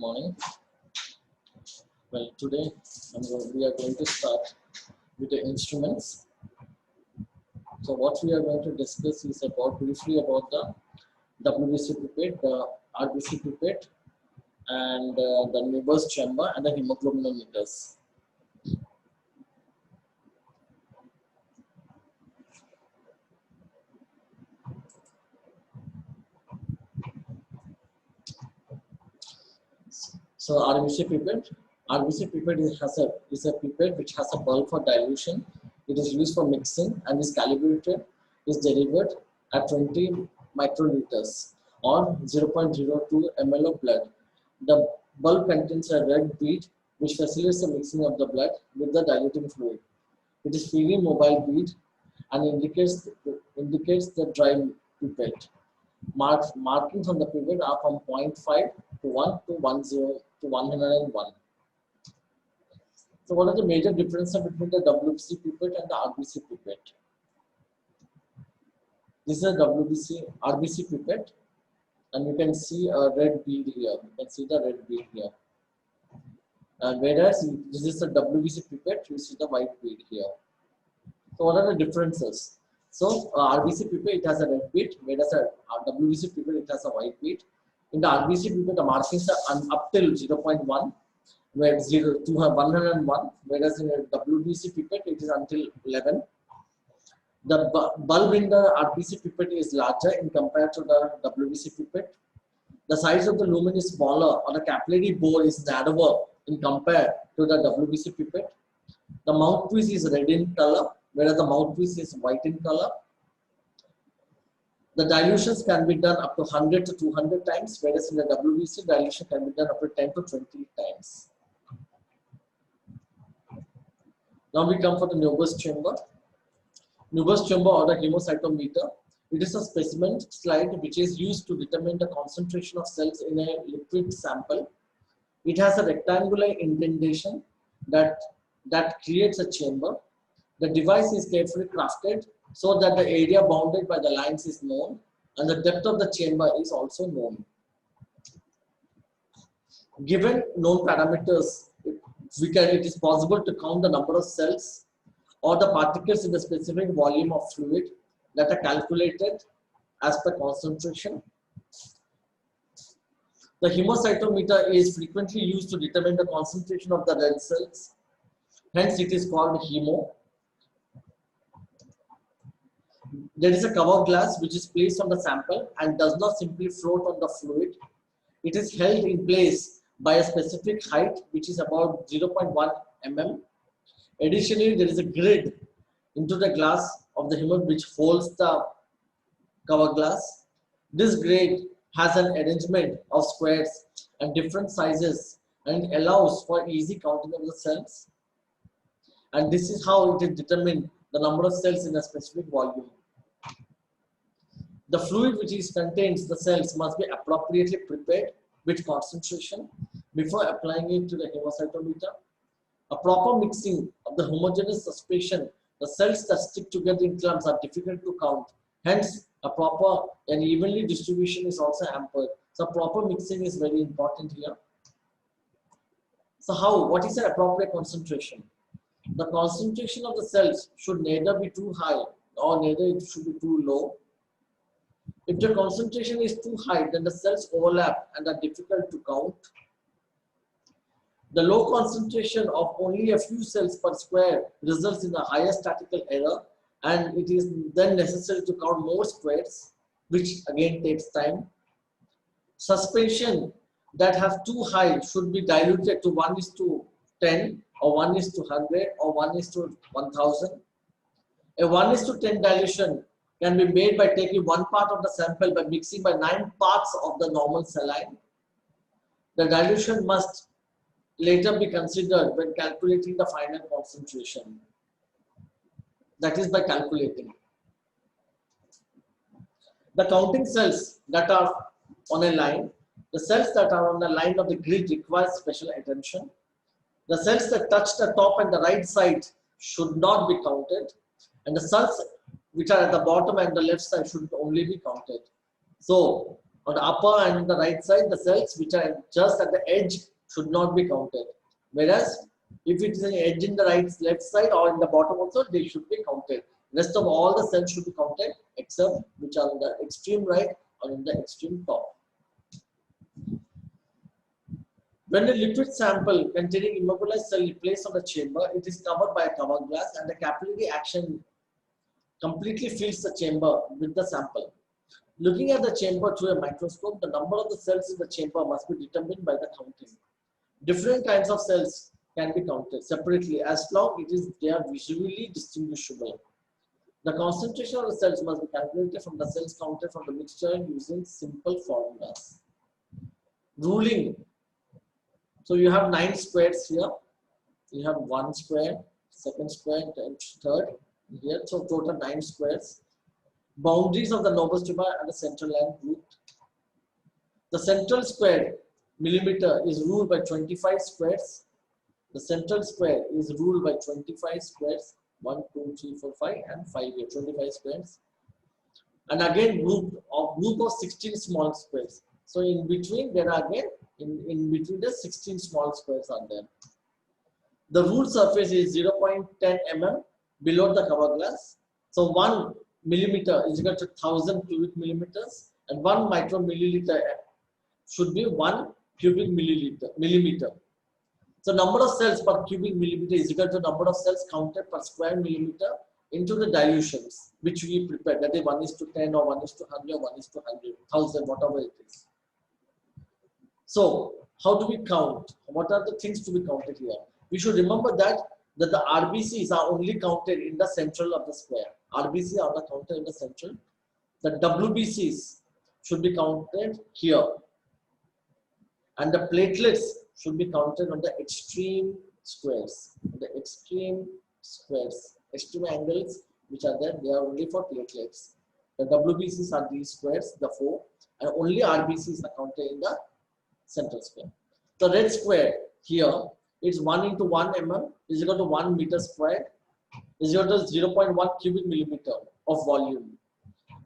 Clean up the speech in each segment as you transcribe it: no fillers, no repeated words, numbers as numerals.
morning. Well, today we are going to start with the instruments. So what we are going to discuss is briefly about the WBC pipette, the RBC pipette, and the Neber's chamber and the hemoglobinometers. So RBC pipette is a pipette which has a bulb for dilution. It is used for mixing and is calibrated, is delivered at 20 microliters or 0.02 ml of blood. The bulb contains a red bead which facilitates the mixing of the blood with the diluting fluid. It is freely mobile bead and indicates the dry pipette. Markings on the pipette are from 0.5 to 1 to 10 to 101. So what are the major differences between the WBC pipette and the RBC pipette? This is a RBC pipette, and you can see a red bead here. You can see the red bead here. And whereas this is a WBC pipette, you see the white bead here. So what are the differences? So RBC pipette, it has a red bead, whereas WBC pipette, it has a white bead. In the RBC pipette, the markings are up till 0.1, where 0 to 101, whereas in a WBC pipette, it is until 11. The bulb in the RBC pipette is larger in compared to the WBC pipette. The size of the lumen is smaller, or the capillary bore is narrower in compared to the WBC pipette. The mouthpiece is red in color, whereas the mouthpiece is white in color. The dilutions can be done up to 100 to 200 times, whereas in the WBC, dilution can be done up to 10 to 20 times. Now we come for the Neber's chamber. Neber's chamber or the hemocytometer. It is a specimen slide which is used to determine the concentration of cells in a liquid sample. It has a rectangular indentation that creates a chamber. The device is carefully crafted so that the area bounded by the lines is known and the depth of the chamber is also known. Given known parameters, it is possible to count the number of cells or the particles in the specific volume of fluid that are calculated as per concentration. The hemocytometer is frequently used to determine the concentration of the red cells. Hence, it is called hemo. There is a cover glass which is placed on the sample and does not simply float on the fluid. It is held in place by a specific height which is about 0.1 mm. Additionally, there is a grid into the glass of the hemo which holds the cover glass. This grid has an arrangement of squares and different sizes and allows for easy counting of the cells. And this is how it is determined the number of cells in a specific volume. The fluid which contains the cells must be appropriately prepared with concentration before applying it to the hemocytometer. A proper mixing of the homogeneous suspension, the cells that stick together in clumps are difficult to count. Hence, a proper and evenly distribution is also hampered. So, proper mixing is very important here. So, what is the appropriate concentration? The concentration of the cells should neither be too high or neither it should be too low. If the concentration is too high, then the cells overlap and are difficult to count. The low concentration of only a few cells per square results in a higher statistical error, and it is then necessary to count more squares, which again takes time. Suspension that have too high should be diluted to 1:10 or 1:100 or 1:1000. A 1:10 dilution can be made by taking one part of the sample by mixing by 9 parts of the normal saline. The dilution must later be considered when calculating the final concentration. That is by calculating. The counting cells that are on a line, the cells that are on the line of the grid require special attention. The cells that touch the top and the right side should not be counted, and the cells which are at the bottom and the left side should only be counted. So, On the upper and the right side, the cells which are just at the edge should not be counted. Whereas if it is an edge in the left side or in the bottom also, they should be counted. Rest of all the cells should be counted except which are on the extreme right or in the extreme top. When a liquid sample containing immobilized cell is placed on the chamber, it is covered by a cover glass and the capillary action completely fills the chamber with the sample. Looking at the chamber through a microscope, the number of the cells in the chamber must be determined by the counting. Different kinds of cells can be counted separately as long as they are visually distinguishable. The concentration of the cells must be calculated from the cells counted from the mixture using simple formulas. Ruling. So you have 9 squares here. You have 1 square, 2nd square, and 3rd here. So total 9 squares. Boundaries of the Nobel tuber and the central line grouped. The central square millimeter is ruled by 25 squares. The central square is ruled by 25 squares. 1, 2, 3, 4, 5 and 5 here, 25 squares. And again group of 16 small squares. So in between there are again in between the 16 small squares are there. The ruled surface is 0.10 mm below the cover glass. So 1 millimeter is equal to 1000 cubic millimeters and 1 micromilliliter should be 1 cubic millimeter. So number of cells per cubic millimeter is equal to number of cells counted per square millimeter into the dilutions which we prepared, that is 1:10 or 1:100 or 1:100, 1000, whatever it is. So how do we count? What are the things to be counted here? We should remember that the RBCs are only counted in the central of the square. RBCs are not counted in the central. The WBCs should be counted here. And the platelets should be counted on the extreme squares. The extreme squares, extreme angles which are there, they are only for platelets. The WBCs are these squares, the 4, and only RBCs are counted in the central square. The red square here is 1 into 1 mm is equal to 1 meter squared is equal to 0.1 cubic millimeter of volume.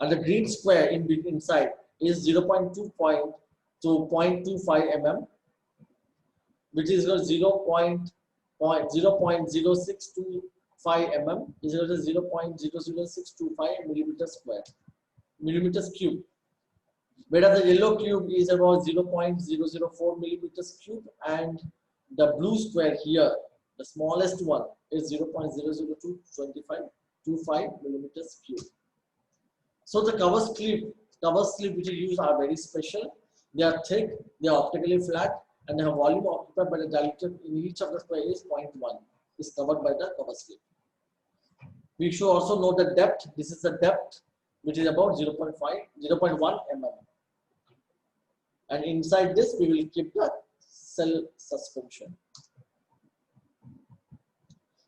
And the green square inside is 0.2 to 0.25 mm, which is equal to 0.0625 mm is equal to 0.00625 millimeters cube. Whereas the yellow cube is about 0.004 millimeters cube and the blue square here, the smallest one, is 0.00225 millimeters cube. So the cover slip which are used are very special. They are thick, they are optically flat, and the volume occupied by the diluted in each of the square is 0.1, is covered by the cover slip. We should also know the depth. This is the depth which is about 0.1 mm. And inside this we will keep the cell suspension.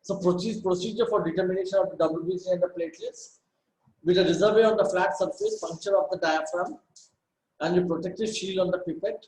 So procedure for determination of the WBC and the platelets. With a reservoir on the flat surface, puncture of the diaphragm and a protective shield on the pipette.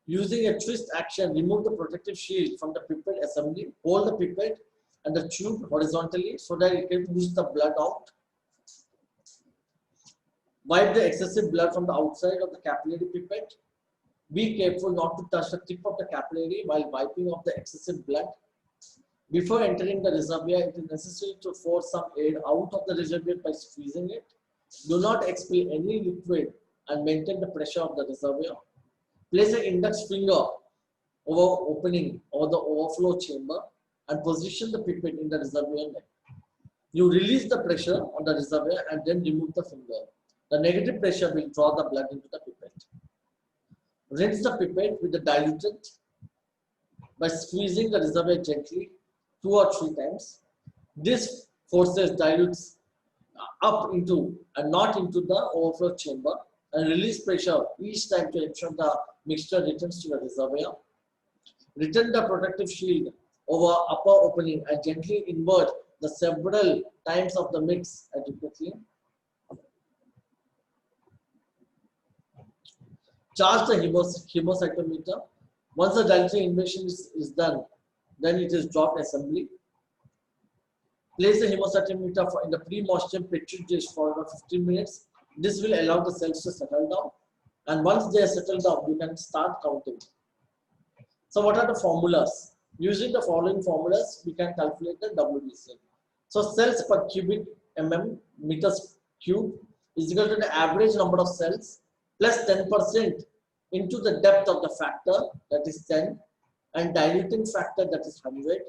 Using a twist action, remove the protective shield from the pipette assembly, hold the pipette and the tube horizontally so that it can push the blood out. Wipe the excessive blood from the outside of the capillary pipette. Be careful not to touch the tip of the capillary while wiping off the excessive blood. Before entering the reservoir, it is necessary to force some air out of the reservoir by squeezing it. Do not expel any liquid and maintain the pressure of the reservoir. Place an index finger over opening over the overflow chamber and position the pipette in the reservoir neck. You release the pressure on the reservoir and then remove the finger. The negative pressure will draw the blood into the pipette. Rinse the pipette with the diluent by squeezing the reservoir gently 2 or 3 times. This forces dilutes up into and not into the overflow chamber and release pressure each time to ensure the mixture returns to the reservoir. Return the protective shield over upper opening and gently invert the several times of the mix adequately. Charge the hemocytometer. Once the dilution inversion is done, then it is dropped assembly. Place the hemocytometer in the pre-moistened petri dish for about 15 minutes. This will allow the cells to settle down And once they are settled down, you can start counting. So what are the formulas? Using the following formulas, we can calculate the WBC. So cells per cubic meters cube is equal to the average number of cells plus 10% into the depth of the factor, that is 10, and diluting factor, that is 100,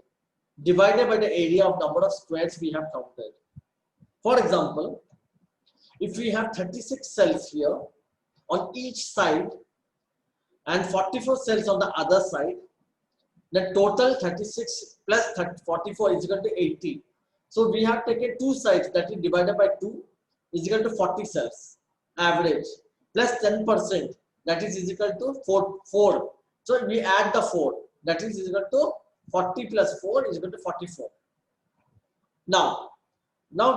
divided by the area of number of squares we have counted. For example, if we have 36 cells here on each side and 44 cells on the other side, the total 36 plus 44 is equal to 80. So we have taken two sides, that is divided by 2 is equal to 40 cells average plus 10%, that is equal to 4. So we add the 4, that is equal to 40 plus 4 is equal to 44. Now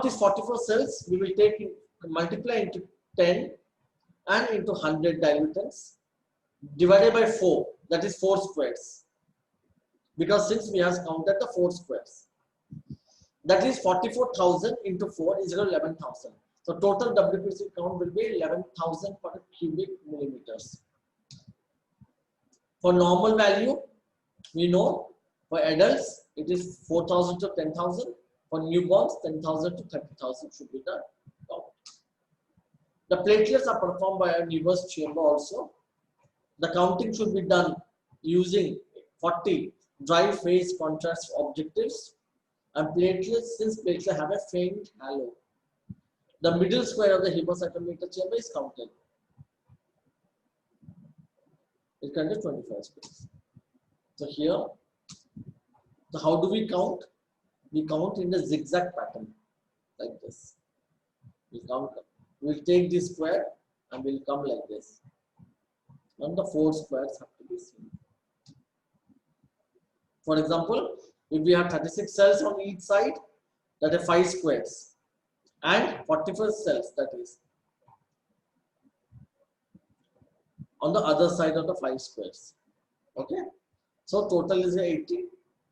this 44 cells we will take multiply into 10 and into 100 dilutants divided by 4, that is 4 squares. Because since we have counted the 4 squares, that is 44,000 into 4 is equal to 11,000. So total WBC count will be 11,000 per cubic millimeters. For normal value, we know for adults it is 4,000 to 10,000. For newborns, 10,000 to 30,000 should be the count. The platelets are performed by a Neber's chamber also. The counting should be done using 40 dry phase contrast objectives, and platelets, since platelets have a faint halo, the middle square of the hemocytometer chamber is counted. It contains 25 space. So here, so how do we count? We count in the zigzag pattern, like this. We count. We'll take this square and we'll come like this. And the 4 squares have to be seen. For example, if we have 36 cells on each side, that are 5 squares, and 44 cells, that is on the other side of the 5 squares. Okay, so total is 80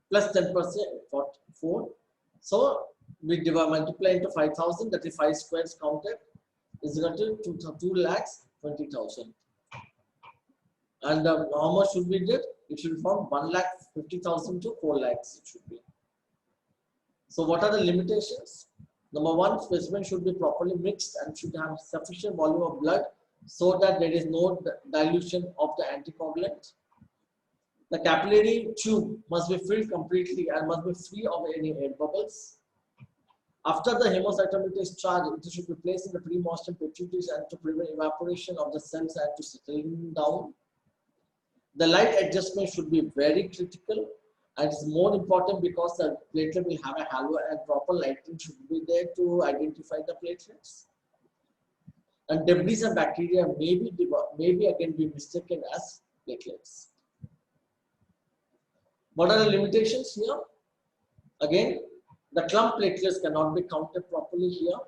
plus 10%, 44. So we multiply into 5,000, that is 5 squares counted is equal to 2,20,000. And how much should we get? It should be from 1,50,000 to 4 lakhs. It should be. So what are the limitations? Number one, specimen should be properly mixed and should have sufficient volume of blood so that there is no dilution of the anticoagulant. The capillary tube must be filled completely and must be free of any air bubbles. After the hemocytometer is charged, it should be placed in the pre-moistened petri dish and to prevent evaporation of the cells and to settling down. The light adjustment should be very critical, and it's more important because the platelet will have a halo and proper lighting should be there to identify the platelets. And debris and bacteria may be again be mistaken as platelets. What are the limitations here? Again, the clump platelets cannot be counted properly here.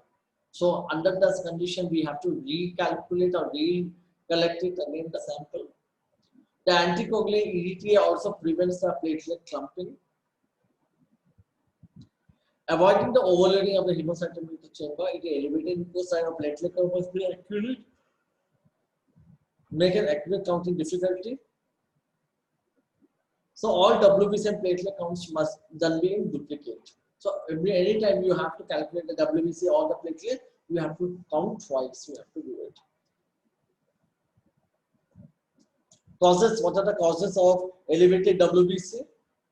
So under this condition, we have to recalculate or recollect it again the sample. The anticoagulant EDTA also prevents the platelet clumping. Avoiding the overloading of the hemocytometer chamber, it is elevated into side of platelet count must be accurate. Make an accurate counting difficulty. So all WBC and platelet counts must then be in duplicate. So any time you have to calculate the WBC or the platelet, you have to count twice. You have to do it. Causes, what are the causes of elevated WBC,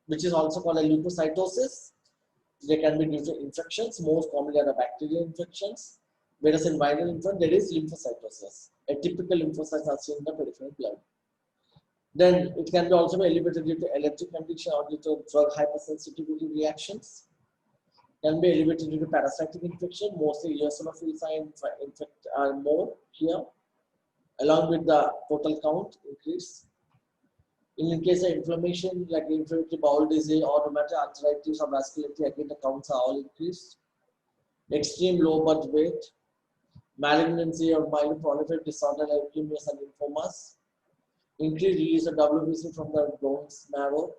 which is also called a leukocytosis? They can be due to infections, most commonly are the bacterial infections, whereas in viral infection there is lymphocytosis. Atypical lymphocytes are seen in the peripheral blood. Then it can be also be elevated due to allergic condition or due to drug hypersensitivity reactions. Can be elevated due to parasitic infection, mostly eosinophils are more here, along with the total count increase. In case of inflammation like inflammatory bowel disease or rheumatoid arthritis or vascularity, again the counts are all increased. Extreme low birth weight, malignancy or myeloproliferative disorder like leukemias and lymphomas, increased release of WBC from the bones marrow.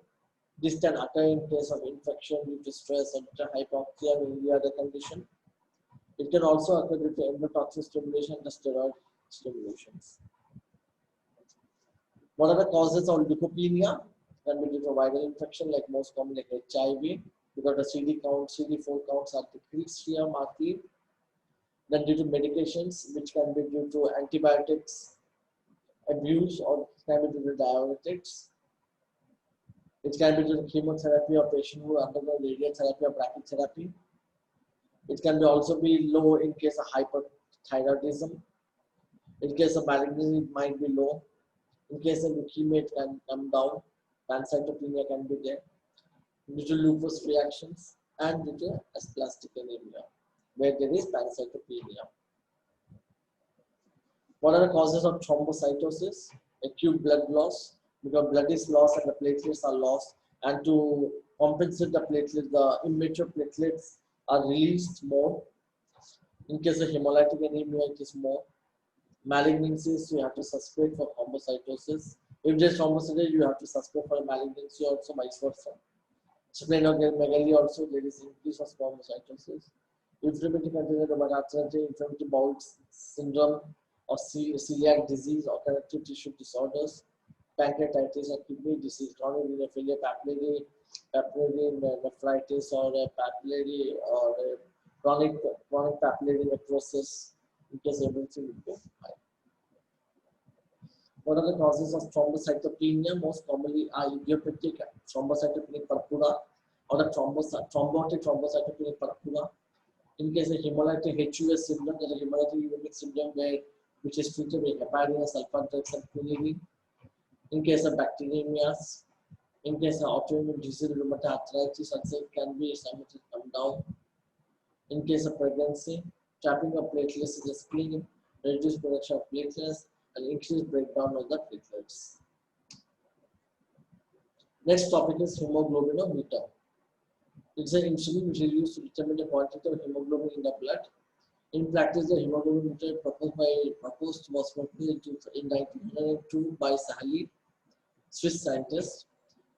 This can occur in case of infection due to stress or hypoxia or any other condition. It can also occur due to endotoxin stimulation and steroid stimulations. What are the causes of leukopenia? Can be due to viral infection, like most commonly like HIV, because the CD4 counts are decreased here markedly. Then due to medications, which can be due to antibiotics abuse or can be due to diuretics. It can be due to chemotherapy or patient who undergo radiotherapy or brachytherapy. It can be also be low in case of hyperthyroidism. In case of malignancy, it might be low. In case of leukemia, it can come down. Pancytopenia can be there. Due to lupus reactions and due to aplastic anemia, where there is pancytopenia. What are the causes of thrombocytosis? Acute blood loss, because blood is lost and the platelets are lost, and to compensate the platelets, the immature platelets are released more. In case of hemolytic anemia, it is more. Malignancies, you have to suspect for thrombocytosis. If there's thrombocytosis, you have to suspect for a malignancy, also vice versa. Splenomegaly also, there is increase of thrombocytosis. Inflammatory congenital arthritis, inflammatory bowel syndrome, or celiac disease, or connective tissue disorders, pancreatitis or kidney disease, chronic renal failure, papillary nephritis, or papillary or chronic papillary necrosis, in case everything will go fine. What are the causes of thrombocytopenia? Most commonly are idiopathic thrombocytopenic purpura or the thrombotic thrombocytopenic purpura. In case of hemolytic HUS syndrome, there is a hemolytic uremic syndrome which is treated with heparin, sulfandrox, and quinine. In case of bacteremias, in case of autoimmune disease, rheumatoid arthritis, also can be sometimes come down. In case of pregnancy, trapping of platelets in the spleen, reduced production of platelets, and increased breakdown of the platelets. Next topic is hemoglobinometer. It's an instrument which is used to determine the quantity of hemoglobin in the blood. In practice, the hemoglobinometer proposed was in 1902 by Sahaly, Swiss scientist.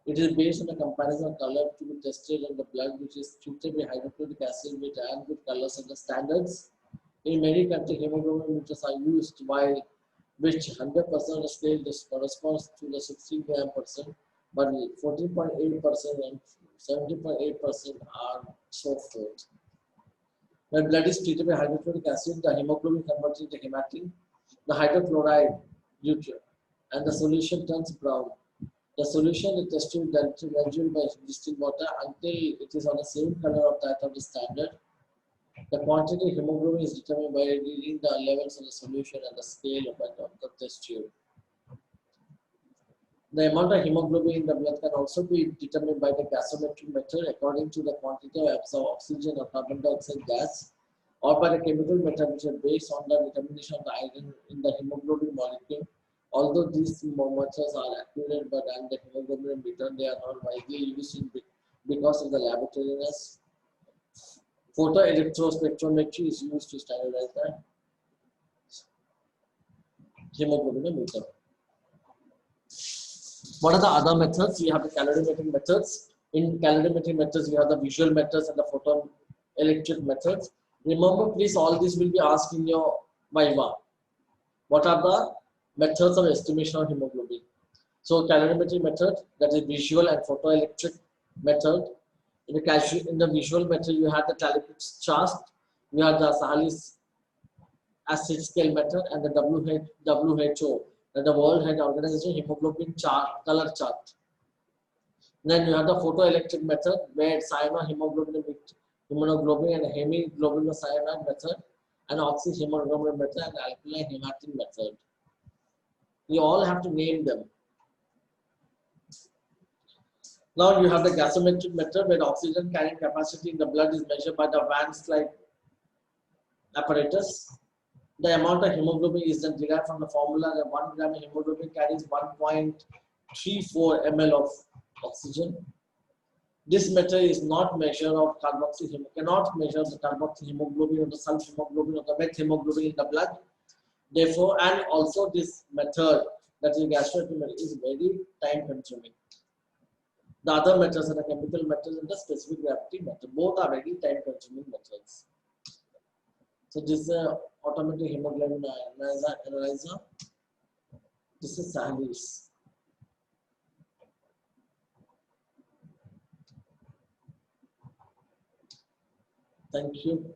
It is based on a comparison of color to be tested in the blood, which is treated with hydrochloric acid and with colors and the standards. In many countries, hemoglobin meters are used, while which 100% of the scale corresponds to the 16%, but 14.8% and 17.8% are so forth. When blood is treated with hydrochloric acid, the hemoglobin converts into hematine, the hydrochloride neutral, and the solution turns brown. The solution is tested gradually by distilled water until it is on the same color of that of the standard. The quantity of hemoglobin is determined by reading the levels of the solution and the scale of the test tube. The amount of hemoglobin in the blood can also be determined by the gasometric method according to the quantity of absorbed oxygen or carbon dioxide gas, or by the chemical method which is based on the determination of the iron in the hemoglobin molecule. Although these methods are accurate, but and the hemoglobin meter, they are not widely used because of the laboratoriness. Photoelectrospectrometry is used to standardize the hemoglobin meter. What are the other methods? You have the calorimetric methods. In calorimetric methods, you have the visual methods and the photoelectric methods. Remember, please, all this will be asked in your Viva. What are the methods of estimation of hemoglobin? So, calorimetric method, that is visual and photoelectric method. In the visual method, you have the Talipix chart, you have the Sahaly's acid scale method, and the WHO, the World Health Organization hemoglobin chart, color chart. Then you have the photoelectric method, where cyanohemoglobin and hemagglutaminoside method, and oxyhemoglobin method, and alkaline hematine method. You all have to name them. Now you have the gasometric method, where the oxygen carrying capacity in the blood is measured by the Van Slyke apparatus. The amount of hemoglobin is then derived from the formula that 1 gram of hemoglobin carries 1.34 ml of oxygen. This method is not measure of cannot measure the carboxyhemoglobin or the sulfhemoglobin or the methemoglobin in the blood. Therefore, and also this method, that is gasometric method, is very time consuming. The other methods are the chemical methods and the specific gravity method. Both are very time consuming methods. So this is automatic hemoglobin analyzer. This is Sahaly's. Thank you.